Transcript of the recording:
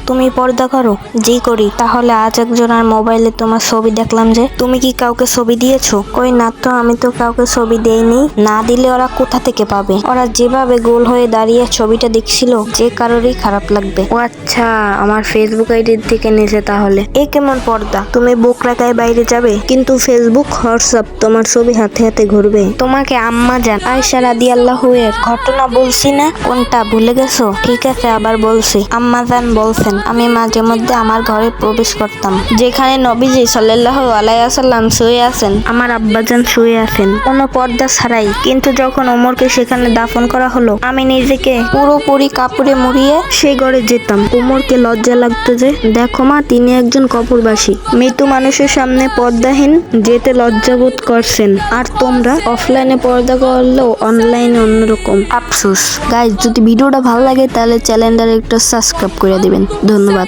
তুমি পর্দা করো? জি করি। তাহলে আজ একজনের মোবাইলে তোমার ছবি দেখলাম যে, তুমি কি কাউকে ছবি দিয়েছো? কই না তো, আমি তো কাউকে ছবি দেইনি। না দিলে ওরা কোথা থেকে পাবে? ওরা যেভাবে গোল হয়ে দাঁড়িয়ে ছবিটা দেখছিল, যে কারোরই খারাপ লাগবে। ও আচ্ছা, আমার ফেসবুক আইডির থেকে নিয়েছে তাহলে। এ কেমন পর্দা? তুমি বুক রাখায় বাইরে যাবে, কিন্তু ফেসবুক হোয়াটসঅ্যাপ তোমার ছবি হাতে হাতে ঘুরবে। তোমাকে আম্মা জান আয়েশা রাদিয়াল্লাহু এর ঘটনা বলছি না? কোনটা ভুলে গেছো? ঠিক আছে, আবার বলছি। আম্মা জান বলছেন, আমি মাঝে মধ্যে আমার ঘরে প্রবেশ করতাম, যেখানে নবীজি সাল্লাল্লাহু আলাইহি ওয়াসাল্লাম শুয়ে আছেন, আমার আব্বাজান শুয়ে আছেন, কোনো পর্দা ছাড়াই। কিন্তু যখন ওমরকে সেখানে দাফন করা হলো, আমি নিজেকে পুরোপুরি কাপড়ে মুড়িয়ে সেই ঘরে যেতাম। ওমরকে লজ্জা লাগতো যে, দেখো মা, তিনি একজন কবরবাসী, মৃত্যু মানুষের সামনে পর্দাহীন যেতে লজ্জাবোধ করছেন। আর তোমরা অফলাইনে পর্দা করলেও অনলাইনে অন্যরকম। আফসোস। গাইজ, যদি ভিডিওটা ভালো লাগে তাহলে চ্যানেলটার একটু সাবস্ক্রাইব করে দিবেন। ধন্যবাদ।